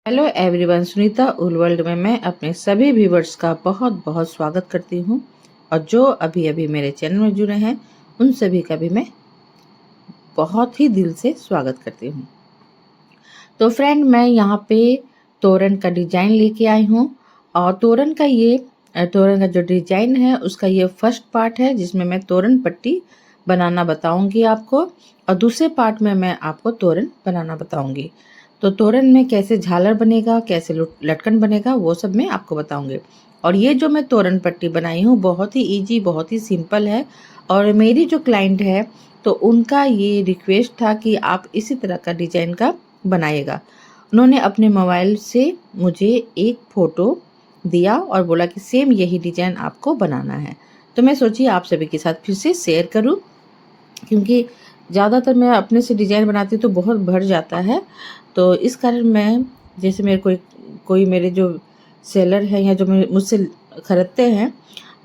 Hello everyone, Sunita उल world में मैं अपने सभी व्यूवर्स का बहुत बहुत स्वागत करती हूँ। और जो अभी अभी मेरे चैनल में जुड़े हैं उन सभी का भी मैं बहुत ही दिल से स्वागत करती हूँ। तो फ्रेंड, मैं यहाँ पे तोरण का डिजाइन लेके आई हूँ। और तोरण का जो डिजाइन है उसका ये फर्स्ट पार्ट है, जिसमें मैं तोरण पट्टी बनाना बताऊंगी आपको, और दूसरे पार्ट में मैं आपको तोरण बनाना बताऊंगी। तो तोरण में कैसे झालर बनेगा, कैसे लटकन बनेगा, वो सब मैं आपको बताऊंगी। और ये जो मैं तोरण पट्टी बनाई हूँ बहुत ही इजी, बहुत ही सिंपल है। और मेरी जो क्लाइंट है तो उनका ये रिक्वेस्ट था कि आप इसी तरह का डिजाइन का बनाइएगा। उन्होंने अपने मोबाइल से मुझे एक फ़ोटो दिया और बोला कि सेम यही डिज़ाइन आपको बनाना है। तो मैं सोची आप सभी के साथ फिर से शेयर करूं, क्योंकि ज़्यादातर मैं अपने से डिज़ाइन बनाती तो बहुत भर जाता है। तो इस कारण मैं, जैसे मेरे कोई मेरे जो सेलर हैं या जो मुझसे ख़रीदते हैं,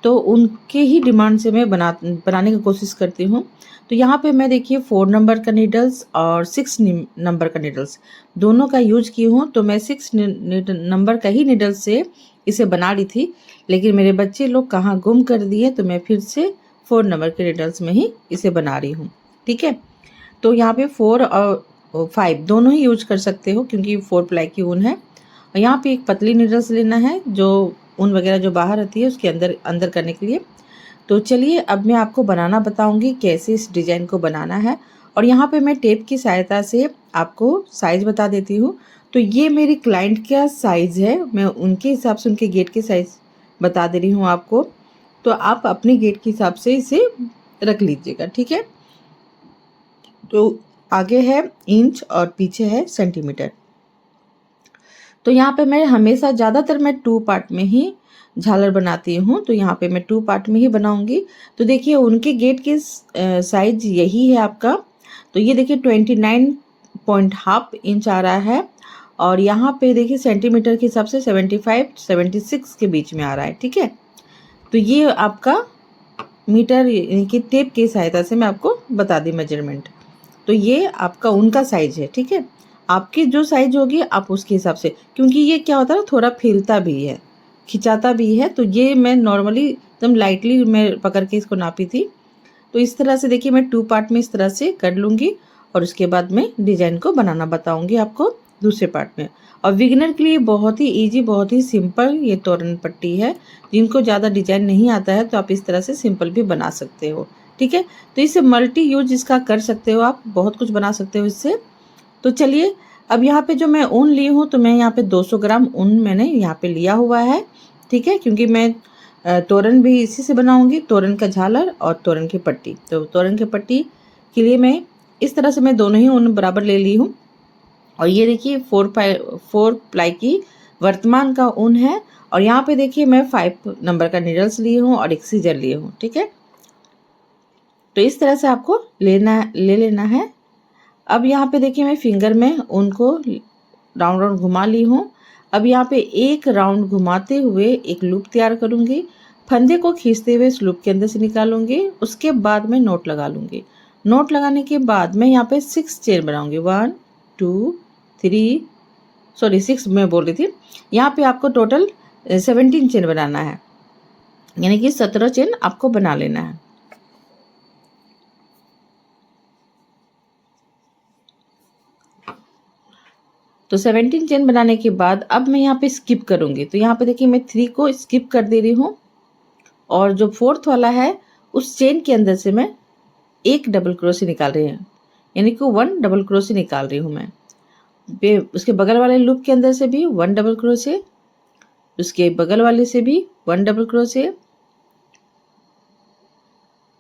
तो उनके ही डिमांड से मैं बनाने की कोशिश करती हूँ। तो यहाँ पे मैं देखिए 4 नंबर का नीडल्स और 6 नंबर का नीडल्स दोनों का यूज की हूँ। तो मैं 6 नंबर का ही नीडल्स से इसे बना रही थी, लेकिन मेरे बच्चे लोग कहाँ गुम कर दिए, तो मैं फिर से 4 नंबर के नीडल्स में ही इसे बना रही हूँ। ठीक है, तो यहाँ पे 4 और 5 दोनों ही यूज कर सकते हो, क्योंकि 4 प्लाई की ऊन है। और यहाँ पे एक पतली नीडल्स लेना है, जो ऊन वगैरह जो बाहर आती है उसके अंदर अंदर करने के लिए। तो चलिए अब मैं आपको बनाना बताऊंगी कैसे इस डिज़ाइन को बनाना है। और यहाँ पे मैं टेप की सहायता से आपको साइज़ बता देती हूँ। तो ये मेरी क्लाइंट का साइज़ है, मैं उनके हिसाब से उनके गेट के साइज़ बता दे रही हूँ आपको। तो आप अपने गेट के हिसाब से इसे रख लीजिएगा। ठीक है, तो आगे है इंच और पीछे है सेंटीमीटर। तो यहाँ पे मैं हमेशा ज़्यादातर मैं 2 पार्ट में ही झालर बनाती हूँ, तो यहाँ पे मैं 2 पार्ट में ही बनाऊंगी। तो देखिए उनके गेट की साइज यही है आपका। तो ये देखिए 29.5 इंच आ रहा है। और यहाँ पे देखिए सेंटीमीटर के हिसाब से 75-76 के बीच में आ रहा है। ठीक है, तो ये आपका मीटर यानी कि टेप की सहायता से मैं आपको बता दी मेजरमेंट। तो ये आपका उनका साइज है। ठीक है, आपकी जो साइज होगी आप उसके हिसाब से, क्योंकि ये क्या होता है ना, थोड़ा फैलता भी है, खिंचाता भी है। तो ये मैं नॉर्मली एकदम लाइटली मैं पकड़ के इसको नापी थी। तो इस तरह से देखिए मैं 2 पार्ट में इस तरह से कर लूँगी, और उसके बाद मैं डिज़ाइन को बनाना बताऊँगी आपको दूसरे पार्ट में। और बिगिनर के लिए बहुत ही ईजी, बहुत ही सिंपल ये तोरण पट्टी है। जिनको ज़्यादा डिज़ाइन नहीं आता है तो आप इस तरह से सिंपल भी बना सकते हो। ठीक है, तो इसे मल्टी यूज इसका कर सकते हो, आप बहुत कुछ बना सकते हो इससे। तो चलिए अब यहाँ पे जो मैं ऊन ली हूँ, तो मैं यहाँ पे 200 ग्राम ऊन मैंने यहाँ पे लिया हुआ है। ठीक है, क्योंकि मैं तोरण भी इसी से बनाऊंगी, तोरण का झालर और तोरण की पट्टी। तो तोरण की पट्टी के लिए मैं इस तरह से मैं दोनों ही ऊन बराबर ले ली हूँ। और ये देखिए 4 प्लाई की वर्तमान का ऊन है। और यहाँ पे देखिए मैं 5 नंबर का नीडल्स ली हूँ और एक सीजर लिए हूँ। ठीक है, तो इस तरह से आपको ले लेना है। अब यहाँ पे देखिए मैं फिंगर में उनको राउंड राउंड घुमा ली हूँ। अब यहाँ पे एक राउंड घुमाते हुए एक लूप तैयार करूँगी। फंदे को खींचते हुए इस लूप के अंदर से निकालूंगी। उसके बाद मैं नोट लगा लूँगी। नोट लगाने के बाद मैं यहाँ पे 6 चेन बनाऊंगी। 1 2 3 सॉरी 6 मैं बोल रही थी। यहाँ पे आपको टोटल 17 चेन बनाना है, यानी कि 17 चेन आपको बना लेना है। तो 17 चेन बनाने के बाद अब मैं यहाँ पे स्किप करूँगी। तो यहाँ पे देखिए मैं 3 को स्किप कर दे रही हूँ, और जो 4th वाला है उस चेन के अंदर से मैं एक डबल क्रोशे निकाल रही हूँ, यानी कि 1 डबल क्रोशे निकाल रही हूँ मैं। उसके बगल वाले लूप के अंदर से भी 1 डबल क्रोशे, उसके बगल वाले से भी 1 डबल क्रोशे।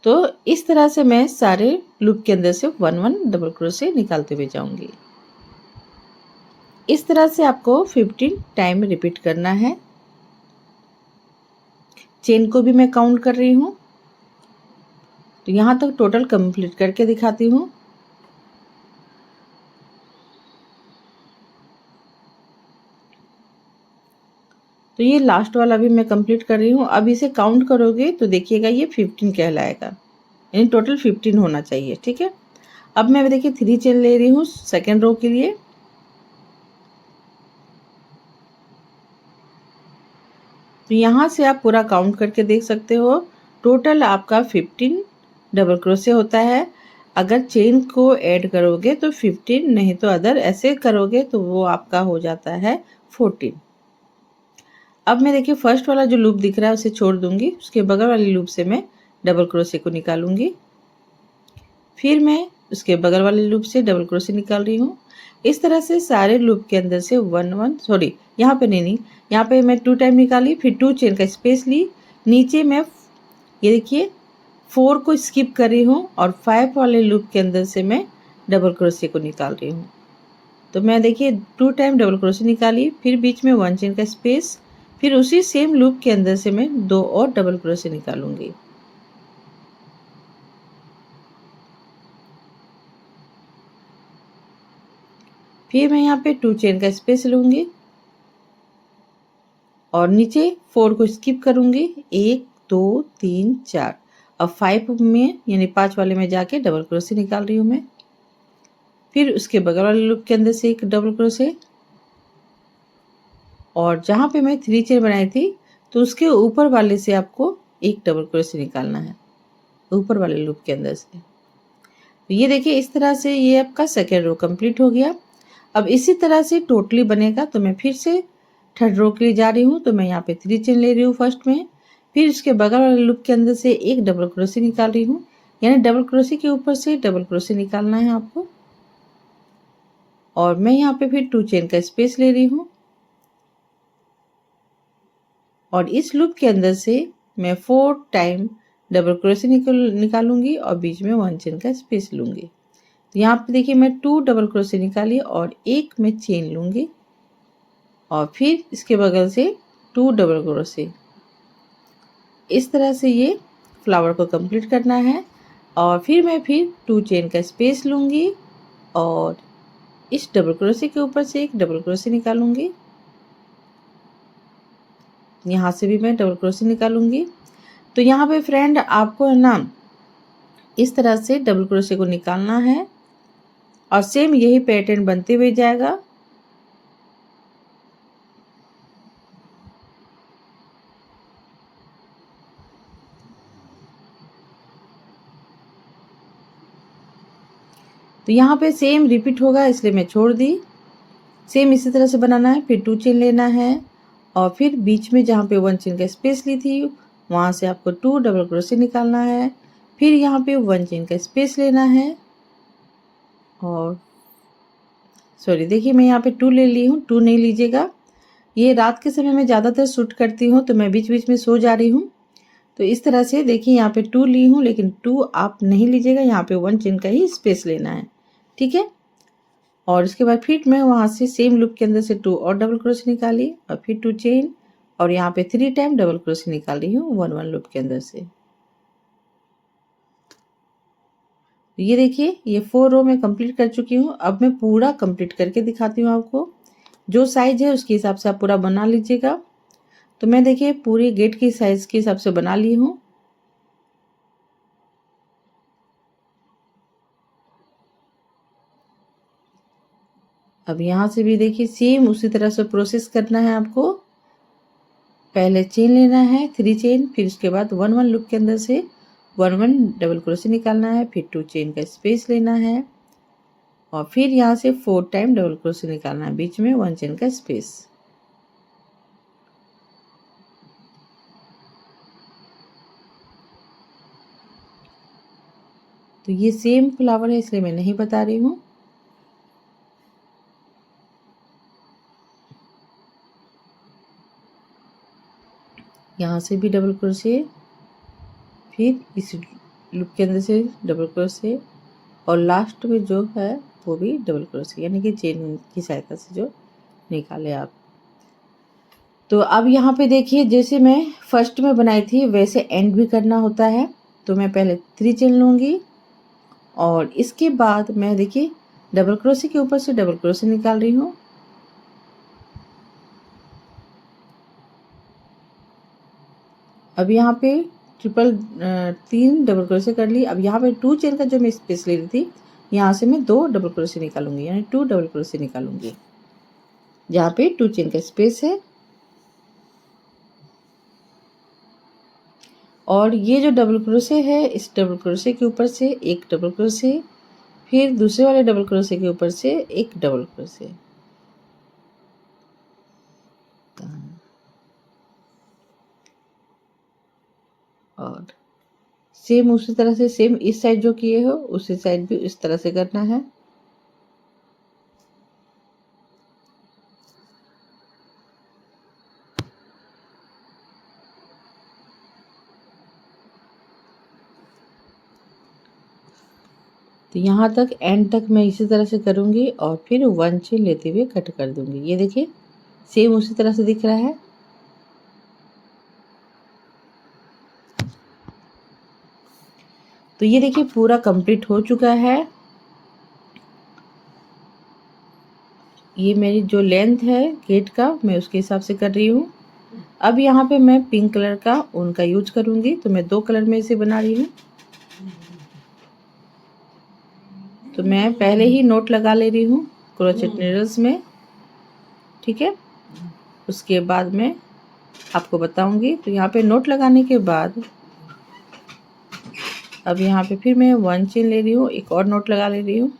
तो इस तरह से मैं सारे लूप के अंदर से 1 डबल क्रोशे निकालते हुए जाऊंगी। इस तरह से आपको 15 टाइम रिपीट करना है। चेन को भी मैं काउंट कर रही हूँ, तो यहाँ तक टोटल कंप्लीट करके दिखाती हूँ। तो ये लास्ट वाला भी मैं कंप्लीट कर रही हूँ। अब इसे काउंट करोगे तो देखिएगा ये 15 कहलाएगा, यानी टोटल 15 होना चाहिए। ठीक है, अब मैं देखिए 3 चेन ले रही हूँ सेकेंड रो के लिए। तो यहाँ से आप पूरा काउंट करके देख सकते हो। टोटल आपका 15 डबल क्रोशे होता है। अगर चेन को ऐड करोगे तो 15, नहीं तो अदर ऐसे करोगे तो वो आपका हो जाता है 14। अब मैं देखिए फर्स्ट वाला जो लूप दिख रहा है उसे छोड़ दूंगी, उसके बगल वाली लूप से मैं डबल क्रोशे को निकालूंगी। फिर मैं उसके बगल वाले लूप से डबल क्रोशे निकाल रही हूँ। इस तरह से सारे लूप के अंदर से यहाँ पे नहीं, यहाँ पे मैं 2 टाइम निकाली, फिर 2 चेन का स्पेस ली। नीचे मैं ये देखिए 4 को स्किप कर रही हूँ और 5 वाले लूप के अंदर से मैं डबल क्रोशे को निकाल रही हूँ। तो मैं देखिए 2 टाइम डबल क्रोशे निकाली, फिर बीच में 1 चेन का स्पेस, फिर उसी सेम लूप के अंदर से मैं 2 और डबल क्रोशे निकालूंगी। फिर मैं यहाँ पे 2 चेन का स्पेस लूंगी और नीचे 4 को स्किप करूंगी, 1 2 3 4। अब 5 में यानी 5 वाले में जाके डबल क्रोशे निकाल रही हूँ मैं। फिर उसके बगल वाले लूप के अंदर से एक डबल क्रोशे और जहाँ पे मैं 3 चेन बनाई थी तो उसके ऊपर वाले से आपको एक डबल क्रोशे निकालना है, ऊपर वाले लूप के अंदर से। तो ये देखिए इस तरह से ये आपका सेकेंड रो कंप्लीट हो गया। अब इसी तरह से टोटली बनेगा। तो मैं फिर से थर्ड रो के लिए जा रही हूँ। तो मैं यहाँ पे 3 चेन ले रही हूँ फर्स्ट में, फिर इसके बगल वाले लूप के अंदर से एक डबल क्रोशे निकाल रही हूँ, यानी डबल क्रोशे के ऊपर से डबल क्रोशे निकालना है आपको। और मैं यहाँ पे फिर 2 चेन का स्पेस ले रही हूँ और इस लूप के अंदर से मैं 4 टाइम डबल क्रोशे निकालूंगी और बीच में 1 चेन का स्पेस लूंगी। तो यहाँ पे देखिए मैं 2 डबल क्रोशे निकाली और एक मैं चेन लूंगी और फिर इसके बगल से 2 डबल क्रोशे। इस तरह से ये फ्लावर को कंप्लीट करना है। और फिर मैं 2 चेन का स्पेस लूंगी और इस डबल क्रोशे के ऊपर से एक डबल क्रोशे निकालूंगी। यहाँ से भी मैं डबल क्रोशे निकालूंगी। तो यहाँ पे फ्रेंड आपको है ना इस तरह से डबल क्रोशे को निकालना है और सेम यही पैटर्न बनते हुए जाएगा। तो यहाँ पे सेम रिपीट होगा इसलिए मैं छोड़ दी। सेम इसी तरह से बनाना है। फिर 2 चेन लेना है और फिर बीच में जहाँ पे 1 चेन का स्पेस ली थी वहाँ से आपको 2 डबल क्रोशे निकालना है। फिर यहाँ पे 1 चेन का स्पेस लेना है और देखिए मैं यहाँ पे 2 ले ली हूँ, 2 नहीं लीजिएगा। ये रात के समय में ज़्यादातर शूट करती हूँ तो मैं बीच बीच में सो जा रही हूँ। तो इस तरह से देखिए यहाँ पे 2 ली हूँ, लेकिन 2 आप नहीं लीजिएगा, यहाँ पे 1 चेन का ही स्पेस लेना है, ठीक है। और इसके बाद फिर मैं वहाँ से सेम लूप के अंदर से 2 और डबल क्रोशे निकाली और फिर 2 चेन और यहाँ पे 3 टाइम डबल क्रोशे निकाल रही हूँ 1 1 लूप के अंदर से। तो ये देखिए ये 4 रो मैं कंप्लीट कर चुकी हूँ। अब मैं पूरा कंप्लीट करके दिखाती हूँ आपको। जो साइज है उसके हिसाब से आप पूरा बना लीजिएगा। तो मैं देखिए पूरी गेट की साइज के हिसाब से बना ली हूँ। अब यहाँ से भी देखिए सेम उसी तरह से प्रोसेस करना है आपको। पहले चेन लेना है 3 चेन, फिर उसके बाद 1 1 लूप के अंदर से 1 1 डबल क्रोशे निकालना है, फिर 2 चेन का स्पेस लेना है और फिर यहाँ से 4 टाइम डबल क्रोशे निकालना है, बीच में 1 चेन का स्पेस। तो ये सेम फ्लावर है इसलिए मैं नहीं बता रही हूँ। यहाँ से भी डबल क्रोशे, फिर इस लूप के अंदर से डबल क्रोशे और लास्ट में जो है वो भी डबल क्रोशे, यानी कि चेन की सहायता से जो निकाले आप। तो अब यहाँ पे देखिए जैसे मैं फर्स्ट में बनाई थी वैसे एंड भी करना होता है। तो मैं पहले 3 चेन लूँगी और इसके बाद मैं देखिए डबल क्रोशे के ऊपर से डबल क्रोशे निकाल रही हूँ। अब यहाँ पे 3 डबल क्रोशे कर ली। अब यहाँ पे 2 चेन का जो मैं स्पेस ले रही थी यहाँ से मैं 2 डबल क्रोशे निकालूंगी, यानी 2 डबल क्रोशे निकालूंगी जहाँ पे 2 चेन का स्पेस है। और ये जो डबल क्रोशे है, इस डबल क्रोशे के ऊपर से एक डबल क्रोशे, फिर दूसरे वाले डबल क्रोशे के ऊपर से एक डबल क्रोशे, और सेम उसी तरह से सेम इस साइड जो किए हो उसी साइड भी इस तरह से करना है। तो यहाँ तक एंड तक मैं इसी तरह से करूँगी और फिर 1 चेन लेते हुए कट कर दूँगी। ये देखिए सेम उसी तरह से दिख रहा है। तो ये देखिए पूरा कंप्लीट हो चुका है। ये मेरी जो लेंथ है गेट का मैं उसके हिसाब से कर रही हूँ। अब यहाँ पे मैं पिंक कलर का ऊन का यूज करूँगी, तो मैं 2 कलर में इसे बना रही हूँ। तो मैं पहले ही नोट लगा ले रही हूँ क्रोचेट नीडल्स में, ठीक है। उसके बाद मैं आपको बताऊंगी। तो यहाँ पे नोट लगाने के बाद अब यहाँ पे फिर मैं 1 चेन ले रही हूँ, एक और नोट लगा ले रही हूँ।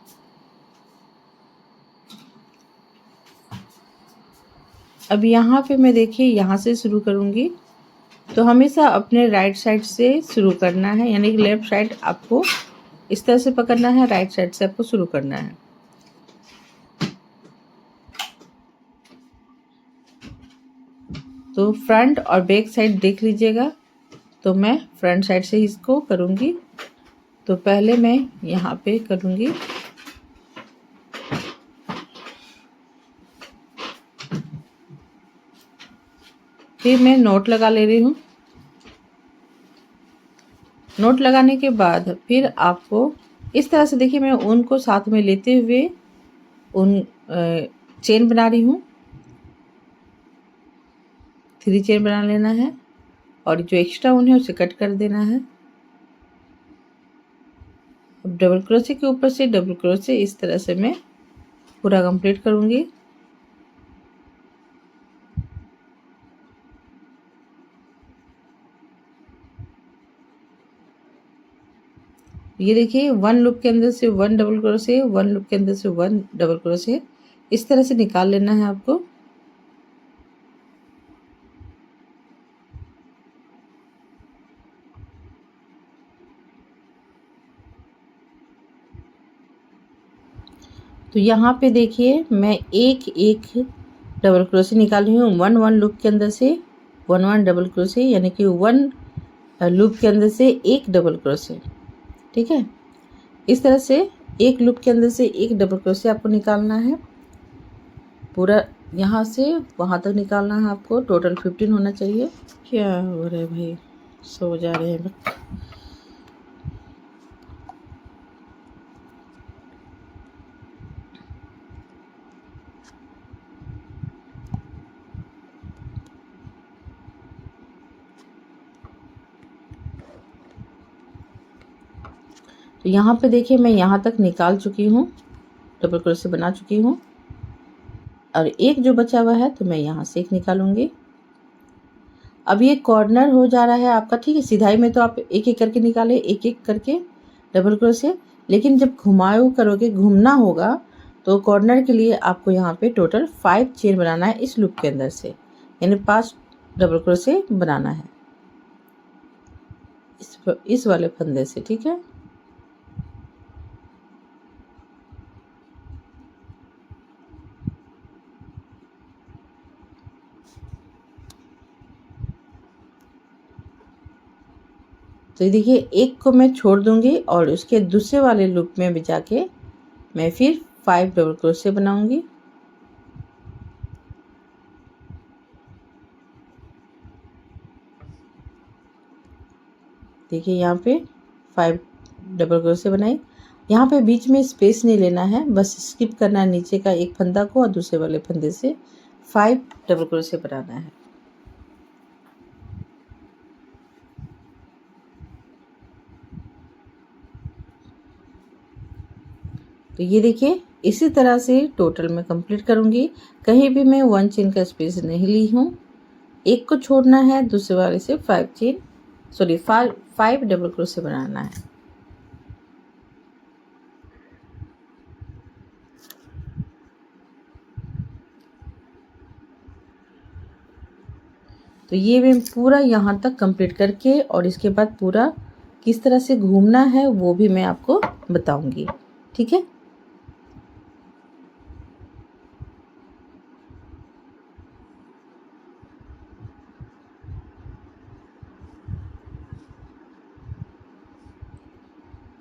अब यहाँ पे मैं देखिए यहाँ से शुरू करूँगी। तो हमेशा अपने राइट साइड से शुरू करना है, यानी कि लेफ्ट साइड आपको इस तरह से पकड़ना है, राइट साइड से आपको शुरू करना है। तो फ्रंट और बैक साइड देख लीजिएगा। तो मैं फ्रंट साइड से इसको करूँगी। तो पहले मैं यहाँ पे करूँगी, फिर मैं नोट लगा ले रही हूँ। नोट लगाने के बाद फिर आपको इस तरह से देखिए मैं ऊन को साथ में लेते हुए ऊन चेन बना रही हूँ। 3 चेन बना लेना है और जो एक्स्ट्रा ऊन है उसे कट कर देना है। अब डबल क्रोशे के ऊपर से डबल क्रोशे इस तरह से मैं पूरा कंप्लीट करूँगी। ये देखिए 1 लूप के अंदर से 1 डबल क्रोशे, 1 लूप के अंदर से 1 डबल क्रोशे, इस तरह से निकाल लेना है आपको। तो यहाँ पे देखिए मैं एक एक डबल क्रोशे निकाली हूँ। 1 लूप के अंदर से 1 डबल क्रोशे, यानी कि 1 लूप के अंदर से एक डबल क्रोशे, ठीक है। इस तरह से एक लूप के अंदर से एक डबल क्रोशे आपको निकालना है। पूरा यहाँ से वहाँ तक निकालना है आपको। टोटल 15 होना चाहिए। क्या हो रहा है भाई, सो जा रहे हैं। तो यहाँ पे देखिए मैं यहाँ तक निकाल चुकी हूँ, डबल क्रोशे बना चुकी हूँ, और एक जो बचा हुआ है तो मैं यहाँ से एक निकालूंगी। अब ये कॉर्नर हो जा रहा है आपका, ठीक है। सिधाई में तो आप एक एक करके निकाले, एक एक करके डबल क्रोशे, लेकिन जब घुमाऊ करोगे, घूमना होगा, तो कॉर्नर के लिए आपको यहाँ पे टोटल 5 चेन बनाना है इस लूप के अंदर से, यानी 5 डबल क्रोशे बनाना है इस वाले फंदे से, ठीक है। तो देखिए एक को मैं छोड़ दूंगी और उसके दूसरे वाले लूप में भी जाके मैं फिर 5 डबल क्रोशे बनाऊंगी। देखिए यहाँ पे 5 डबल क्रोशे बनाई। यहाँ पे बीच में स्पेस नहीं लेना है, बस स्किप करना है नीचे का एक फंदा को और दूसरे वाले फंदे से 5 डबल क्रोशे बनाना है। तो ये देखिए इसी तरह से टोटल मैं कंप्लीट करूँगी। कहीं भी मैं 1 चेन का स्पेस नहीं ली हूँ। एक को छोड़ना है, दूसरे वाले से 5 चेन सॉरी 5 डबल क्रोशे बनाना है। तो ये मैं पूरा यहाँ तक कंप्लीट करके और इसके बाद पूरा किस तरह से घूमना है वो भी मैं आपको बताऊंगी, ठीक है।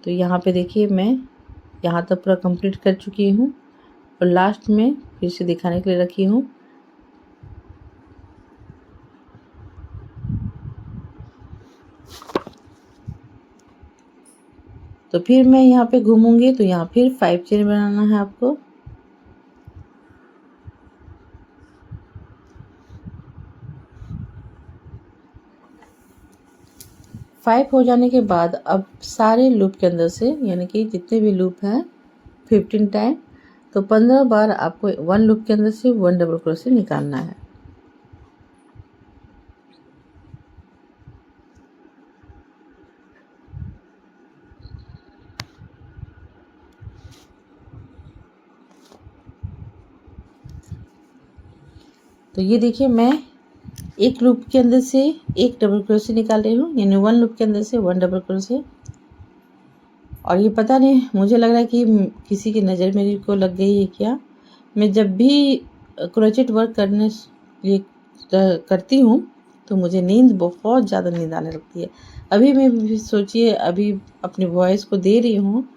तो यहाँ पे देखिए मैं यहाँ तक पूरा कंप्लीट कर चुकी हूँ और लास्ट में फिर से दिखाने के लिए रखी हूँ। तो फिर मैं यहाँ पे घूमूंगी तो यहाँ फिर 5 चेन बनाना है आपको। फाइव हो जाने के बाद अब सारे लूप के अंदर से यानी कि जितने भी लूप हैं 15 टाइम, तो 15 बार आपको 1 लूप के अंदर से 1 डबल क्रोशे निकालना है। तो ये देखिए मैं एक लूप के अंदर से एक डबल क्रोशे निकाल रही हूँ, यानी 1 लूप के अंदर से 1 डबल क्रोशे। और ये पता नहीं, मुझे लग रहा है कि किसी की नज़र मेरी को लग गई है क्या। मैं जब भी क्रोचेट वर्क करने लिए करती हूँ तो मुझे नींद, बहुत ज़्यादा नींद आने लगती है। अभी मैं भी सोचिए, अभी अपनी वॉइस को दे रही हूँ,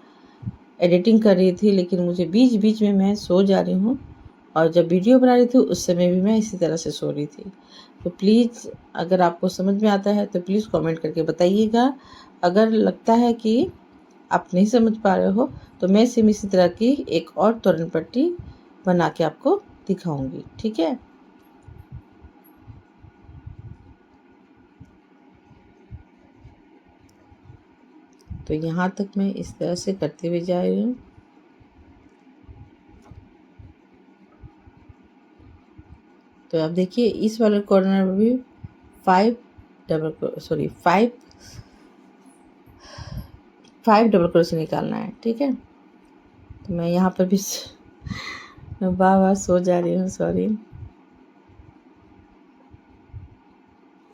एडिटिंग कर रही थी, लेकिन मुझे बीच बीच में मैं सो जा रही हूँ। और जब वीडियो बना रही थी उस समय भी मैं इसी तरह से सो रही थी। तो प्लीज़ अगर आपको समझ में आता है तो प्लीज़ कमेंट करके बताइएगा। अगर लगता है कि आप नहीं समझ पा रहे हो तो मैं सेम इसी तरह की एक और तोरण पट्टी बना के आपको दिखाऊंगी, ठीक है। तो यहाँ तक मैं इस तरह से करते हुए जा रही हूँ। तो आप देखिए इस वाले कॉर्नर में भी 5 डबल क्रोशे निकालना है, ठीक है। तो मैं यहाँ पर भी मैं बार बार सो जा रही हूँ, सॉरी।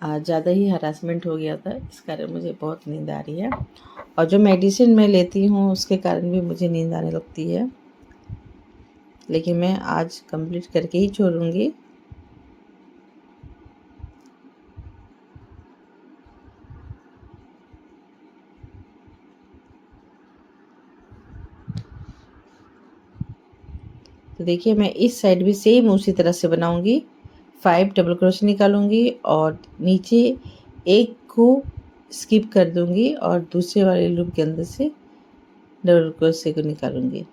आज ज़्यादा ही हरासमेंट हो गया था, इस कारण मुझे बहुत नींद आ रही है। और जो मेडिसिन मैं लेती हूँ उसके कारण भी मुझे नींद आने लगती है, लेकिन मैं आज कंप्लीट करके ही छोड़ूंगी। तो देखिए मैं इस साइड भी सेम उसी तरह से बनाऊंगी। 5 डबल क्रोशे निकालूंगी और नीचे एक को स्किप कर दूंगी और दूसरे वाले लूप के अंदर से डबल क्रोशे को निकालूंगी।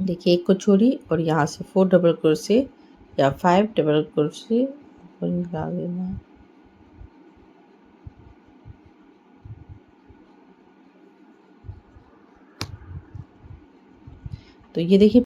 देखिए एक को छोड़ी और यहाँ से 4 डबल क्रोशे या 5 डबल क्रोशे निकाल देना है। तो ये देखिए